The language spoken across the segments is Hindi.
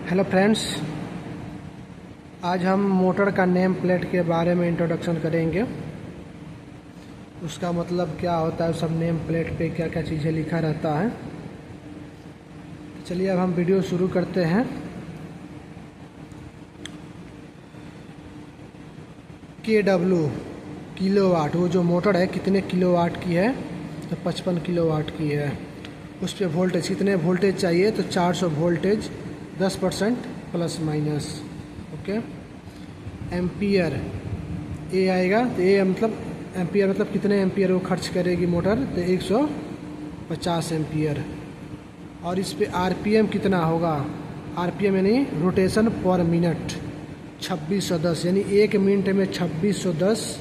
हेलो फ्रेंड्स, आज हम मोटर का नेम प्लेट के बारे में इंट्रोडक्शन करेंगे। उसका मतलब क्या होता है, सब नेम प्लेट पे क्या क्या चीज़ें लिखा रहता है। चलिए अब हम वीडियो शुरू करते हैं। KW किलोवाट, वो जो मोटर है कितने किलोवाट की है, तो 55 किलोवाट की है। उस पर वोल्टेज कितने वोल्टेज चाहिए, तो 400 voltage 10% plus minus. Okay, ampere A आएगा, तो ए मतलब एम्पियर मतलब कितने एम्पियर वो खर्च करेगी मोटर, तो 150 एम्पियर। और इस पे आरपीएम कितना होगा, आरपीएम यानी रोटेशन पर मिनट 2610, यानी 1 मिनट में 2610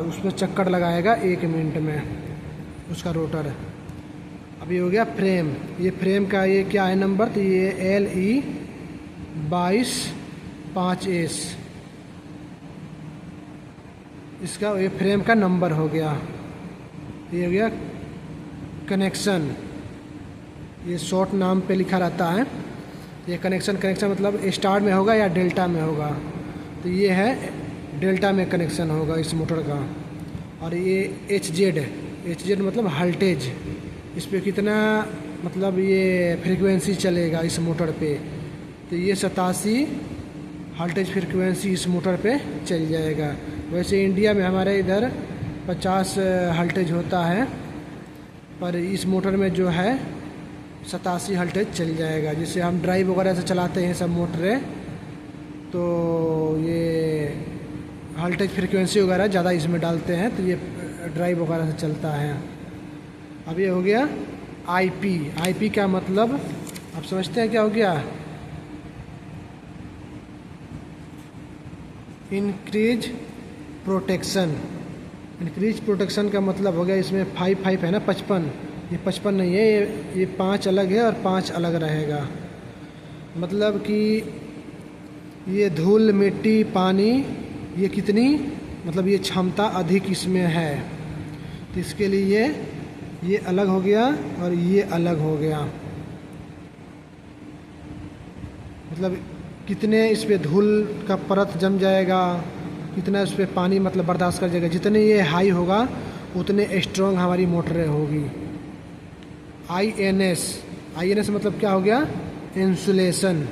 उसमें चक्कर लगाएगा 1 मिनट में उसका रोटर। अभी हो गया फ्रेम, ये फ्रेम का ये क्या है नंबर, तो ये LE 22/5S, इसका ये फ्रेम का नंबर हो गया। ये हो गया कनेक्शन, ये शॉर्ट नाम पे लिखा रहता है। ये कनेक्शन मतलब स्टार में होगा या डेल्टा में होगा, तो ये है डेल्टा में कनेक्शन होगा इस मोटर का। और ये HZ मतलब वोल्टेज, इस पे कितना मतलब ये फ्रीक्वेंसी चलेगा इस मोटर पे, तो ये 87 वोल्टेज फ्रीक्वेंसी इस मोटर पे चल जाएगा। वैसे इंडिया में हमारे इधर 50 वोल्टेज होता है, पर इस मोटर में जो है 87 वोल्टेज चल जाएगा। जिससे हम ड्राइव वगैरह से चलाते हैं सब मोटरें, तो ये वोल्टेज फ्रीक्वेंसी वगैरह ज़्यादा इसमें डालते हैं, तो ये ड्राइव वगैरह से चलता है। अब ये हो गया IP का मतलब आप समझते हैं क्या हो गया, इंक्रीज प्रोटेक्शन का मतलब हो गया, इसमें 5 है ना, 55, ये 55 नहीं है, ये 5 अलग है और 5 अलग रहेगा। मतलब कि ये धूल मिट्टी पानी ये कितनी मतलब ये क्षमता अधिक इसमें है, तो इसके लिए ये अलग हो गया और ये अलग हो गया। मतलब कितने इस पे धूल का परत जम जाएगा, कितना इस पे पानी मतलब बर्दाश्त कर जाएगा। जितने ये हाई होगा उतने स्ट्रॉन्ग हमारी मोटरें होगी। INS मतलब क्या हो गया, इंसुलेशन।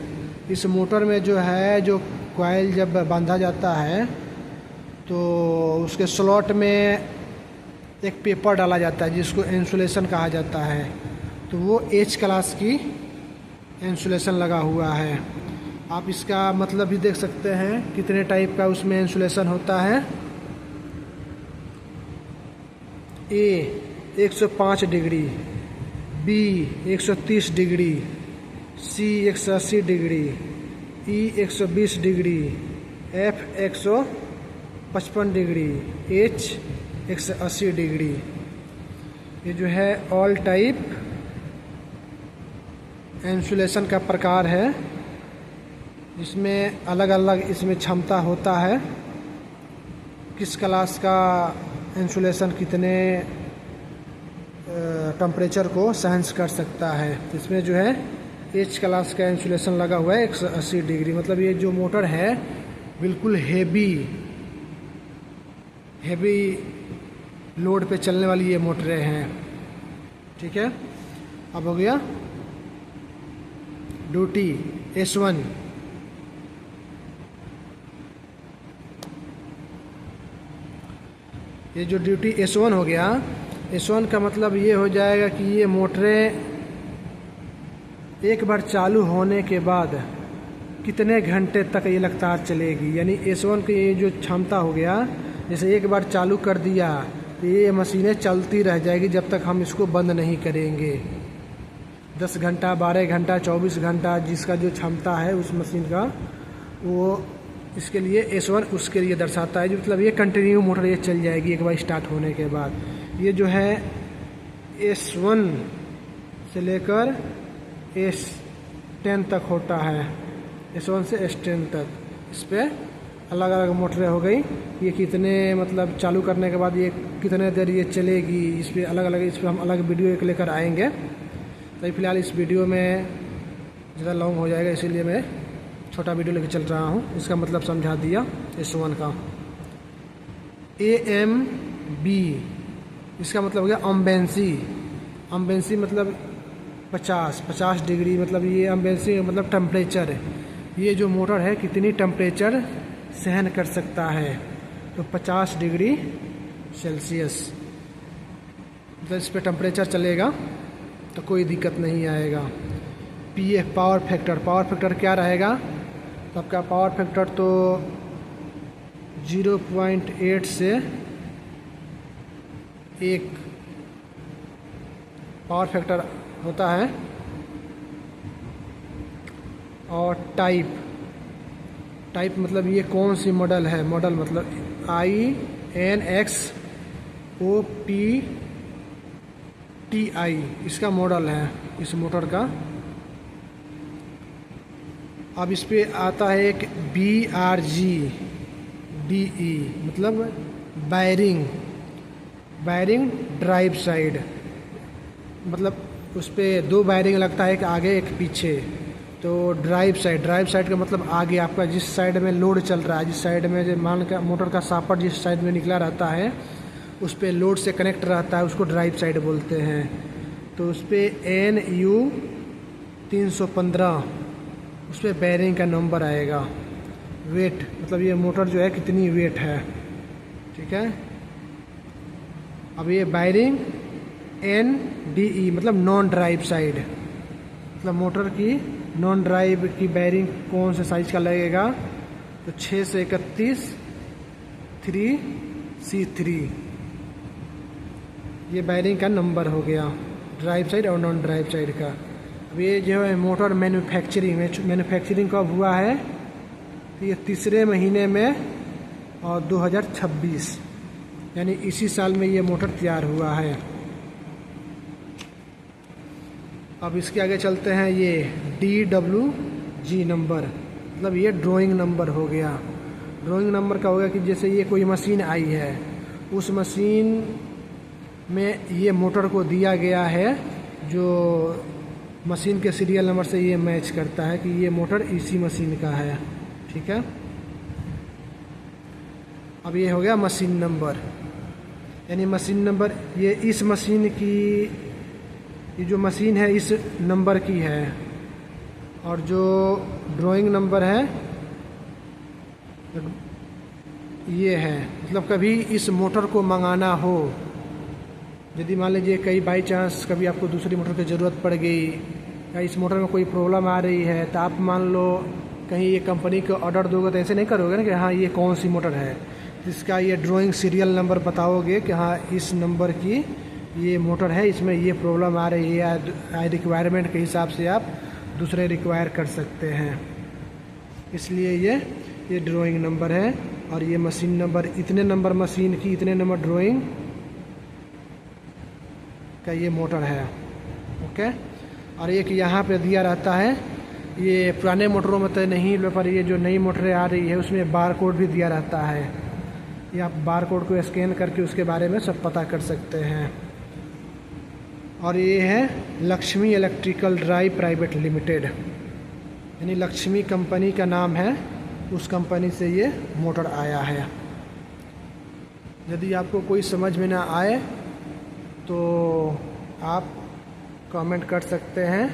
इस मोटर में जो है, जो कॉइल जब बांधा जाता है तो उसके स्लॉट में एक पेपर डाला जाता है जिसको इंसुलेशन कहा जाता है, तो वो H क्लास की इंसुलेशन लगा हुआ है। आप इसका मतलब भी देख सकते हैं कितने टाइप का उसमें इंसुलेशन होता है। A 105 degree, B 130 degree, C 180 degree, E 120 degree, F 155 degree, H 180 degree. ये जो है ऑल टाइप इंसुलेशन का प्रकार है, जिसमें अलग अलग इसमें क्षमता होता है। किस क्लास का इंसुलेशन कितने टेम्परेचर को सहन कर सकता है। इसमें जो है H क्लास का इंसुलेशन लगा हुआ है 180 डिग्री। मतलब ये जो मोटर है बिल्कुल हेवी लोड पे चलने वाली ये मोटरें हैं। ठीक है, अब हो गया ड्यूटी S1। ये जो ड्यूटी S1 हो गया, S1 का मतलब ये हो जाएगा कि ये मोटरें एक बार चालू होने के बाद कितने घंटे तक ये लगातार चलेगी। यानी S1 की ये जो क्षमता हो गया, जैसे एक बार चालू कर दिया तो ये मशीनें चलती रह जाएगी जब तक हम इसको बंद नहीं करेंगे। 10 घंटा 12 घंटा 24 घंटा जिसका जो क्षमता है उस मशीन का, वो इसके लिए S1 उसके लिए दर्शाता है। जो मतलब ये कंटिन्यू मोटर ये चल जाएगी एक बार स्टार्ट होने के बाद। ये जो है S1 से लेकर S10 तक होता है, S1 से S10 तक। इस पर अलग अलग मोटरें हो गई, ये कितने मतलब चालू करने के बाद ये कितने देर ये चलेगी, इस पर अलग अलग, इस पर हम अलग वीडियो एक लेकर आएंगे। तो फिलहाल इस वीडियो में ज़्यादा लॉन्ग हो जाएगा, इसीलिए मैं छोटा वीडियो लेके चल रहा हूँ। इसका मतलब समझा दिया S1 का। AMB इसका मतलब हो गया अम्बेंसी। अम्बेंसी मतलब 50 डिग्री, मतलब ये अम्बेंसी मतलब टेम्परेचर। ये जो मोटर है कितनी टेम्परेचर सहन कर सकता है, तो 50 डिग्री सेल्सियस। मतलब इस पर टेम्परेचर चलेगा तो कोई दिक्कत नहीं आएगा। PF power factor, power factor क्या रहेगा, तो आपका पावर फैक्टर तो 0.8 से 1 पावर फैक्टर होता है। और टाइप मतलब ये कौन सी मॉडल है, मॉडल मतलब INXOPTI इसका मॉडल है इस मोटर का। अब इस पे आता है एक BRGDE मतलब बैरिंग ड्राइव साइड, मतलब उस पर 2 बैरिंग लगता है, एक आगे एक पीछे। तो ड्राइव साइड का मतलब आगे आपका जिस साइड में लोड चल रहा है, जिस साइड में जो मान का मोटर का सापर जिस साइड में निकला रहता है उस पर लोड से कनेक्ट रहता है, उसको ड्राइव साइड बोलते हैं। तो उस पर NU 315 उस पर बैरिंग का नंबर आएगा। वेट मतलब ये मोटर जो है कितनी वेट है, ठीक है। अब ये बैरिंग NDE मतलब नॉन ड्राइव साइड, मतलब मोटर की नॉन ड्राइव की बैरिंग कौन से साइज का लगेगा, तो 6 से 31 3C3 ये बैरिंग का नंबर हो गया, ड्राइव साइड और नॉन ड्राइव साइड का। अब ये जो है मोटर मैन्युफैक्चरिंग कब हुआ है, तो ये 3रे महीने में और 2026 यानी इसी साल में ये मोटर तैयार हुआ है। अब इसके आगे चलते हैं, ये DWG नंबर मतलब ये ड्राइंग नंबर हो गया। ड्राइंग नंबर का हो गया कि जैसे ये कोई मशीन आई है, उस मशीन में ये मोटर को दिया गया है, जो मशीन के सीरियल नंबर से ये मैच करता है कि ये मोटर इसी मशीन का है, ठीक है। अब ये हो गया मशीन नंबर, यानी मशीन नंबर ये इस मशीन की, ये जो मशीन है इस नंबर की है, और जो ड्राइंग नंबर है ये है। मतलब कभी इस मोटर को मंगाना हो, यदि मान लीजिए कहीं बाई चांस कभी आपको दूसरी मोटर की ज़रूरत पड़ गई या इस मोटर में कोई प्रॉब्लम आ रही है, तो आप मान लो कहीं ये कंपनी को ऑर्डर दोगे तो ऐसे नहीं करोगे ना कि हाँ ये कौन सी मोटर है, इसका ये ड्राइंग सीरियल नंबर बताओगे कि हाँ इस नंबर की ये मोटर है, इसमें ये प्रॉब्लम आ रही है, या रिक्वायरमेंट के हिसाब से आप दूसरे रिक्वायर कर सकते हैं। इसलिए ये ड्राइंग नंबर है। और ये मशीन नंबर, इतने नंबर मशीन की, इतने नंबर ड्राइंग का ये मोटर है, ओके। और एक यहाँ पे दिया रहता है, ये पुराने मोटरों में तो नहीं, पर ये जो नई मोटरें आ रही है उसमें बार कोड भी दिया रहता है। ये आप बार कोड को स्कैन करके उसके बारे में सब पता कर सकते हैं। और ये है Lakshmi electrical drive private limited, यानी लक्ष्मी कंपनी का नाम है, उस कंपनी से ये मोटर आया है। यदि आपको कोई समझ में ना आए तो आप कमेंट कर सकते हैं।